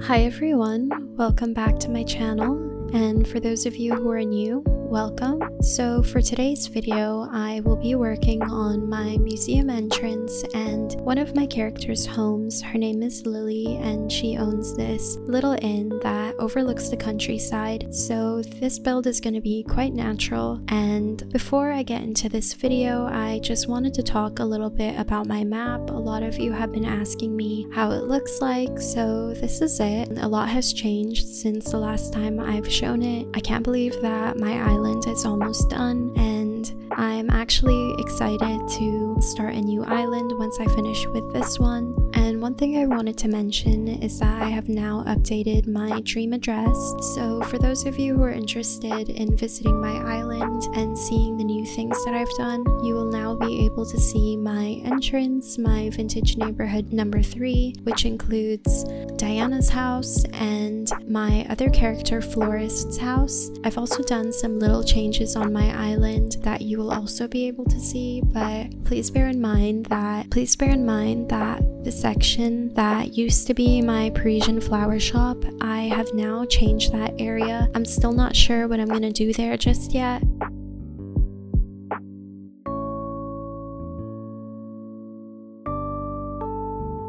Hi everyone, welcome back to my channel, and for those of you who are new, welcome. So for today's video, I will be working on my museum entrance and one of my characters' homes. Her name is Lily and she owns this little inn that overlooks the countryside. So this build is going to be quite natural, and before I get into this video, I just wanted to talk a little bit about my map. A lot of you have been asking me how it looks like, so this is it. A lot has changed since the last time I've shown it. I can't believe that my island is almost done, and I'm actually excited to start a new island once I finish with this one. And one thing I wanted to mention is that I have now updated my dream address. So for those of you who are interested in visiting my island and seeing the new things that I've done, you will now be able to see my entrance, my vintage neighborhood number 3, which includes Diana's house and my other character Florist's house. I've also done some little changes on my island that you will also be able to see, but please bear in mind that the section that used to be my Parisian flower shop, I have now changed that area. I'm still not sure what I'm gonna do there just yet.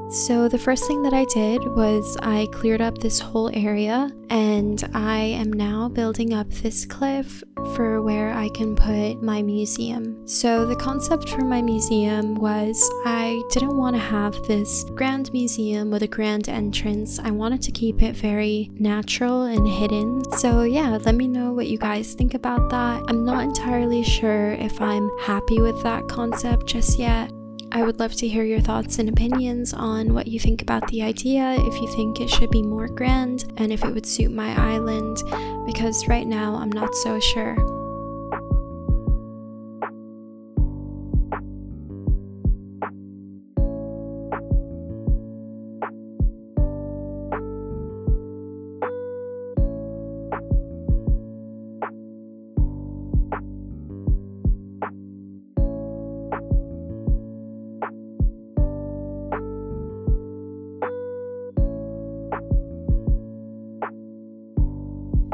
So the first thing that I did was I cleared up this whole area, and I am now building up this cliff for where I can put my museum. So the concept for my museum was I didn't want to have this grand museum with a grand entrance. I wanted to keep it very natural and hidden. So yeah, let me know what you guys think about that. I'm not entirely sure if I'm happy with that concept just yet. I would love to hear your thoughts and opinions on what you think about the idea, if you think it should be more grand, and if it would suit my island, because right now I'm not so sure.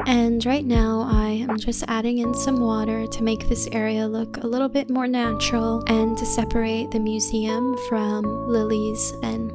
And right now I am just adding in some water to make this area look a little bit more natural and to separate the museum from Lily's inn.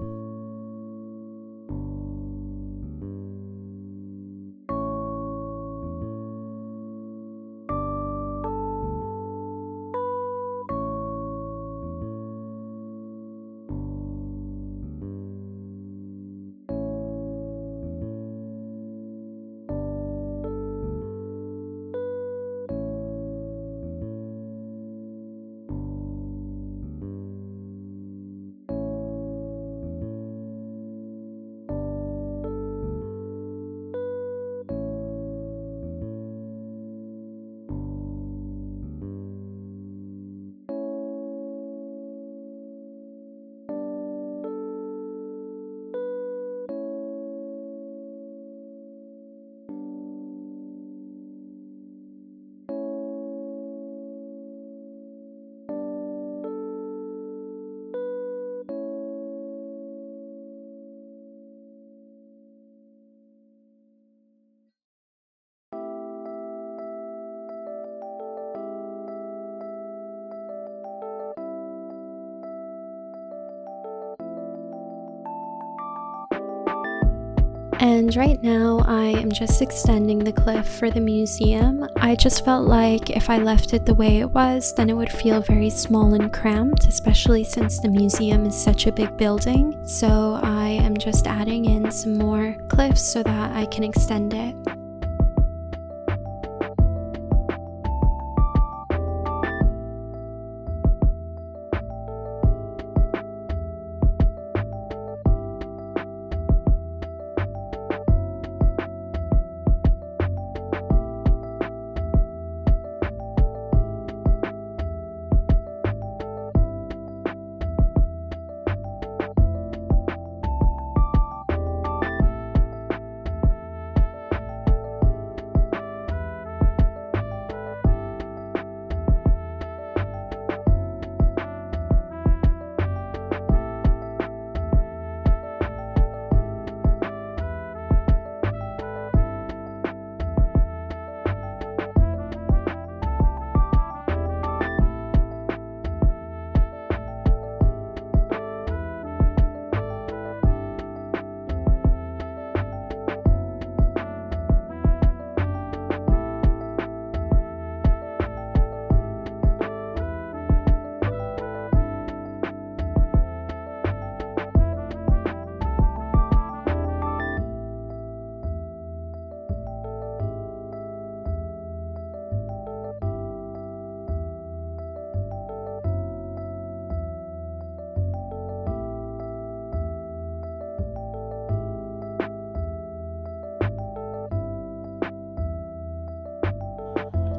And right now I am just extending the cliff for the museum. I just felt like if I left it the way it was, then it would feel very small and cramped, especially since the museum is such a big building. So I am just adding in some more cliffs so that I can extend it.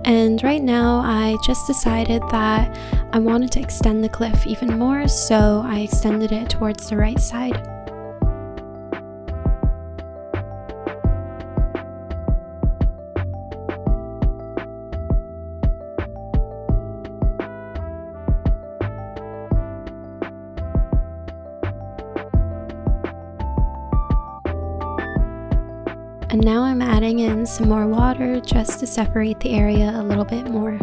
And right now I just decided that I wanted to extend the cliff even more, so I extended it towards the right side. And now I'm adding in some more water just to separate the area a little bit more.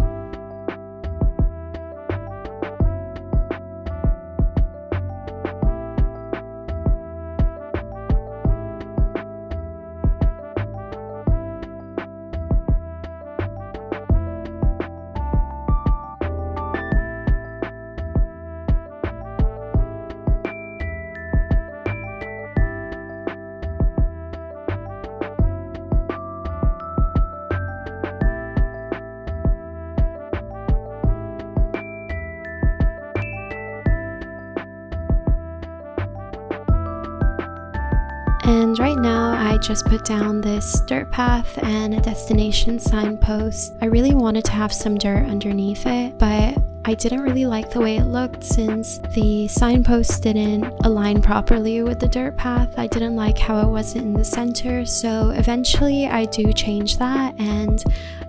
And right now I just put down this dirt path and a destination signpost. I really wanted to have some dirt underneath it, but I didn't really like the way it looked since the signpost didn't align properly with the dirt path. I didn't like how it wasn't in the center, so eventually I do change that and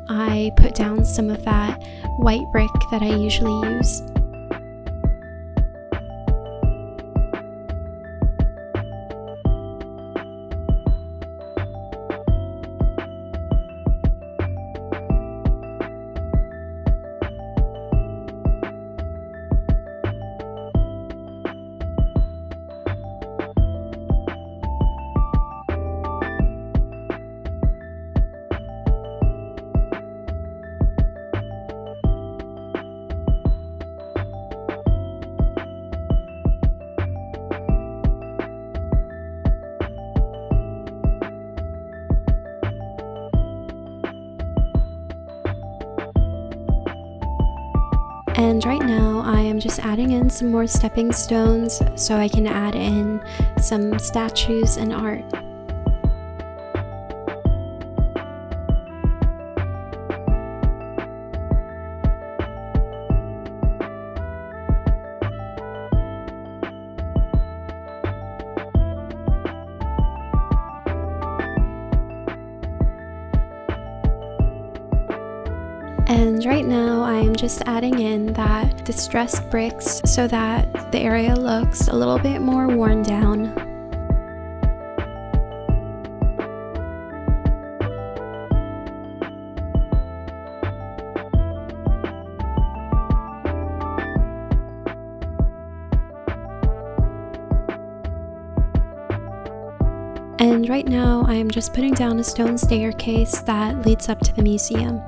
I put down some of that white brick that I usually use. And right now I am just adding in some more stepping stones so I can add in some statues and art. And right now I am just adding in that distressed bricks so that the area looks a little bit more worn down. And right now I am just putting down a stone staircase that leads up to the museum.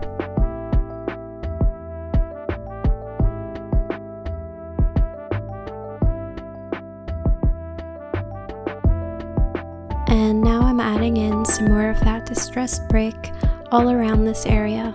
And now I'm adding in some more of that distressed brick all around this area.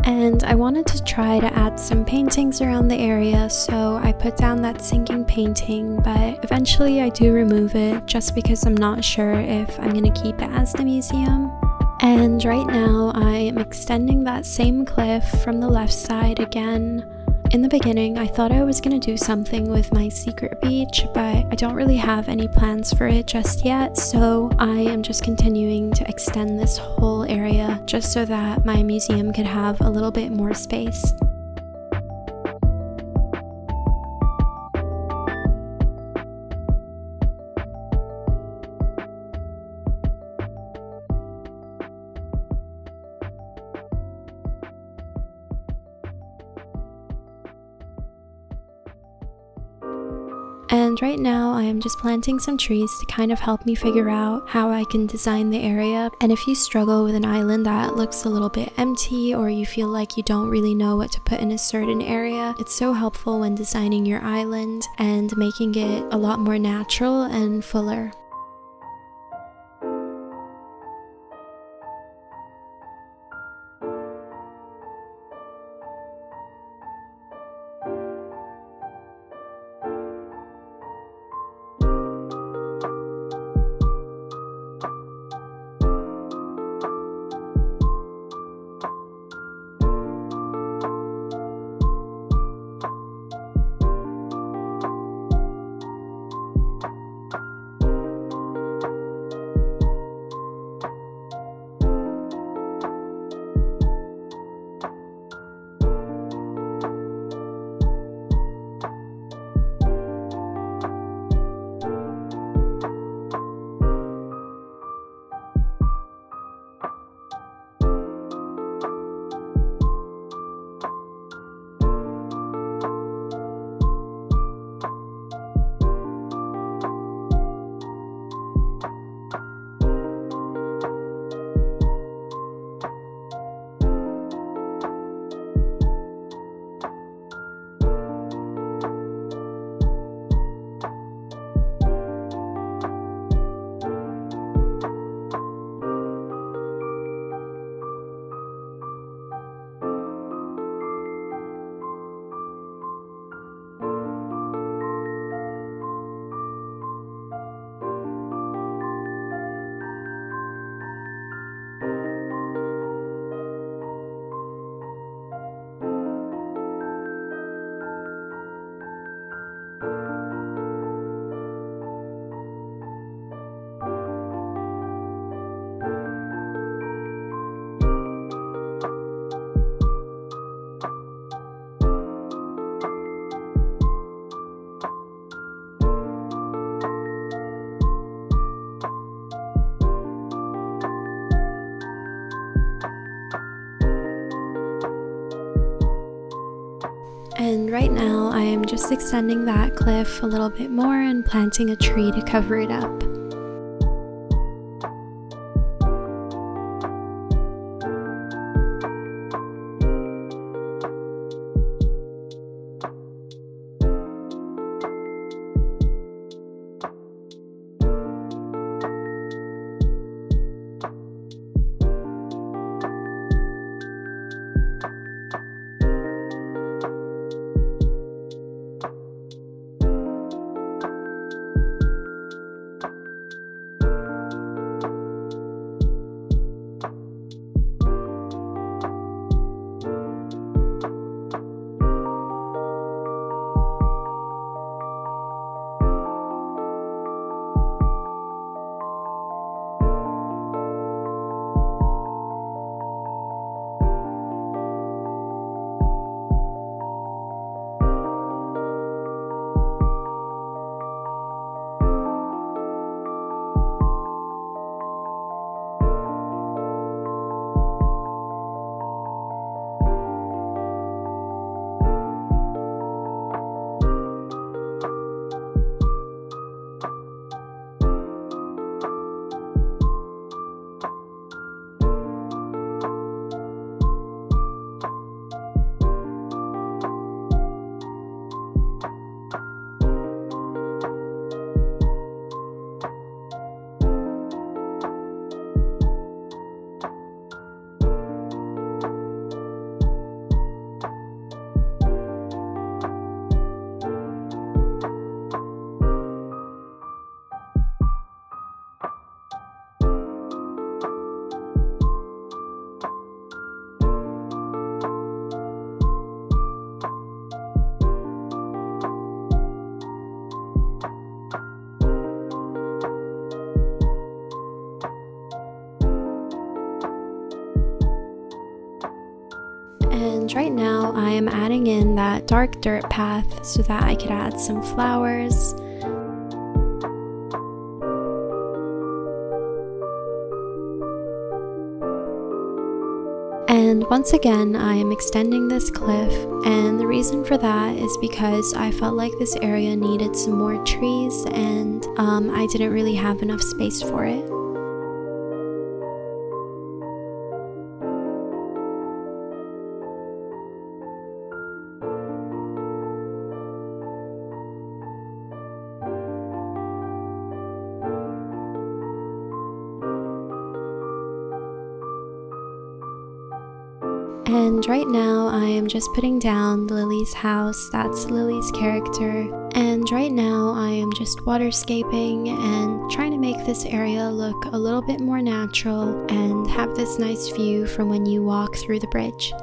And I wanted to try to add some paintings around the area, so I put down that sinking painting, but eventually I do remove it just because I'm not sure if I'm going to keep it as the museum. And right now I am extending that same cliff from the left side again. In the beginning, I thought I was going to do something with my secret beach, but I don't really have any plans for it just yet, so I am just continuing to extend this whole area just so that my museum could have a little bit more space. And right now I am just planting some trees to kind of help me figure out how I can design the area. And if you struggle with an island that looks a little bit empty, or you feel like you don't really know what to put in a certain area, it's so helpful when designing your island and making it a lot more natural and fuller. And right now I am just extending that cliff a little bit more and planting a tree to cover it up. And right now I am adding in that dark dirt path so that I could add some flowers. And And once again, I am extending this cliff, and the reason for that is because I felt like this area needed some more trees, and I didn't really have enough space for it. And right now I am just putting down Lily's house, that's Lily's character. And right now I am just waterscaping and trying to make this area look a little bit more natural and have this nice view from when you walk through the bridge.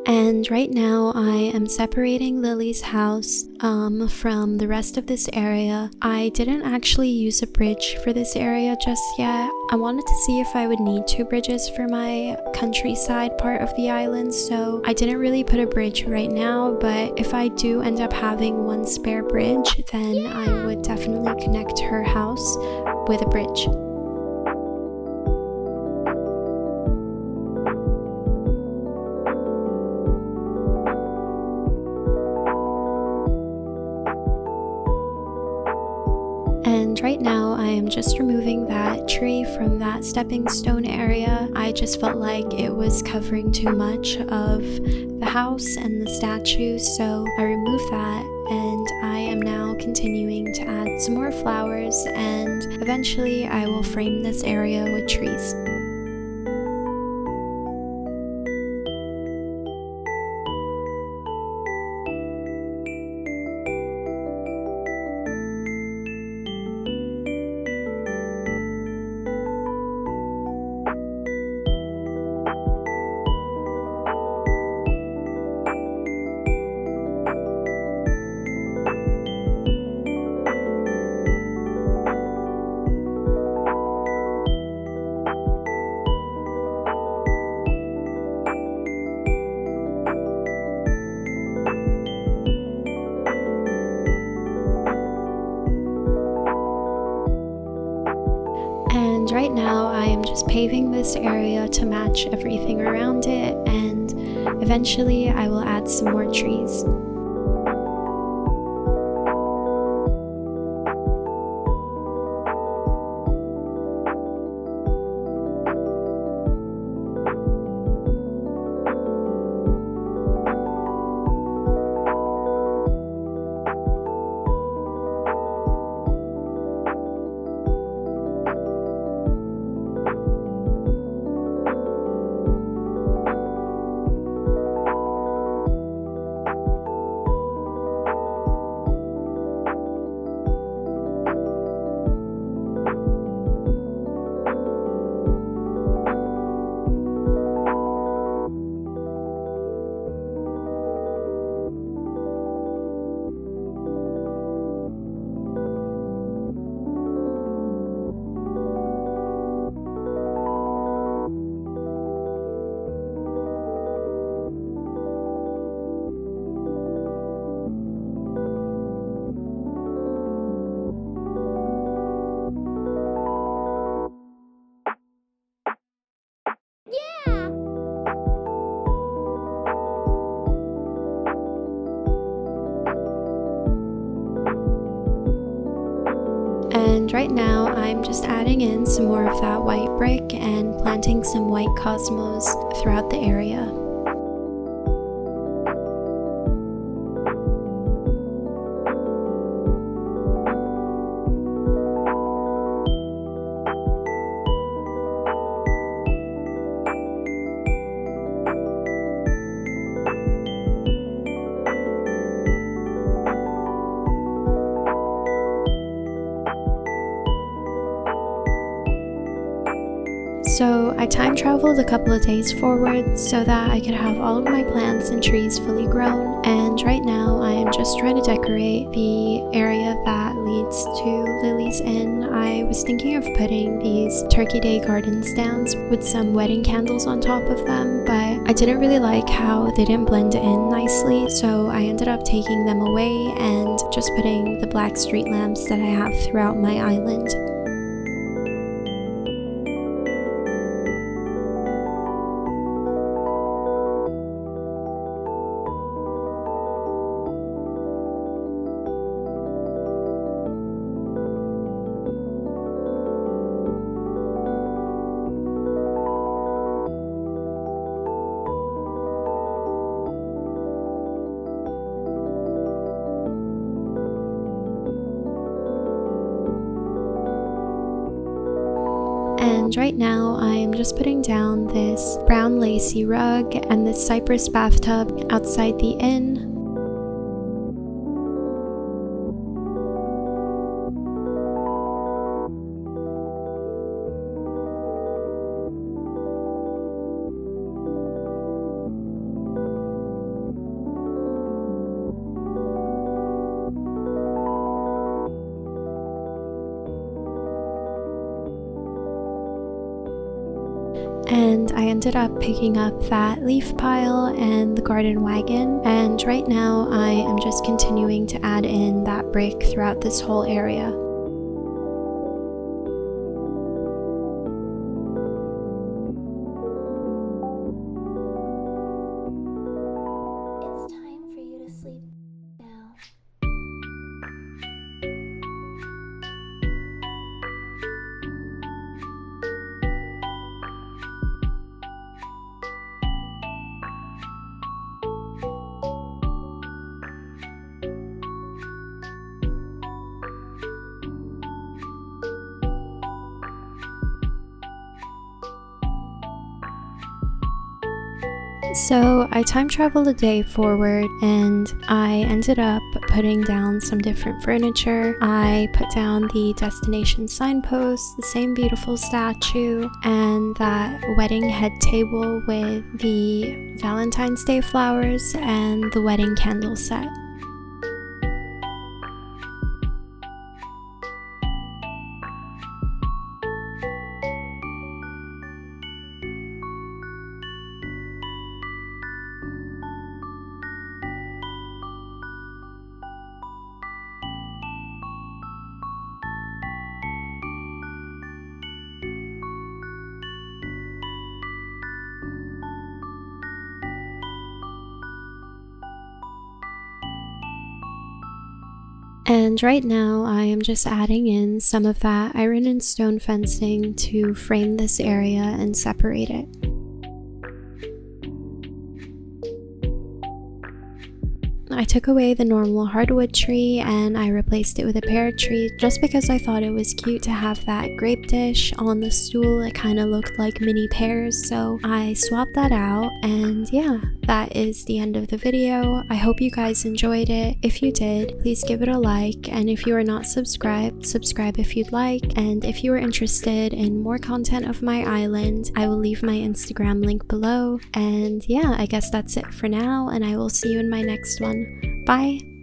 And right now I am separating Lily's house from the rest of this area. I didn't actually use a bridge for this area just yet. I wanted to see if I would need 2 bridges for my countryside part of the island, so I didn't really put a bridge right now, but if I do end up having 1 spare bridge, then I would definitely connect her house with a bridge. And right now I am just removing that tree from that stepping stone area. I just felt like it was covering too much of the house and the statue, so I removed that, and I am now continuing to add some more flowers, and eventually I will frame this area with trees. And right now I am just paving this area to match everything around it, and eventually I will add some more trees. And right now I'm just adding in some more of that white brick and planting some white cosmos throughout the area. So I time traveled a couple of days forward so that I could have all of my plants and trees fully grown, and right now I am just trying to decorate the area that leads to Lily's Inn. I was thinking of putting these Turkey Day garden stands with some wedding candles on top of them, but I didn't really like how they didn't blend in nicely, so I ended up taking them away and just putting the black street lamps that I have throughout my island. And right now I am just putting down this brown lacy rug and this cypress bathtub outside the inn. And I ended up picking up that leaf pile and the garden wagon, and right now I am just continuing to add in that brick throughout this whole area. It's time for you to sleep now. So I time traveled a day forward and I ended up putting down some different furniture. I put down the destination signpost, the same beautiful statue, and that wedding head table with the Valentine's Day flowers and the wedding candle set. And right now I am just adding in some of that iron and stone fencing to frame this area and separate it. I took away the normal hardwood tree and I replaced it with a pear tree just because I thought it was cute to have that grape dish on the stool. It kind of looked like mini pears, so I swapped that out, and yeah, that is the end of the video. I hope you guys enjoyed it. If you did, please give it a like, and if you are not subscribed, subscribe if you'd like. And if you are interested in more content of my island, I will leave my Instagram link below. And yeah, I guess that's it for now, and I will see you in my next one. Bye!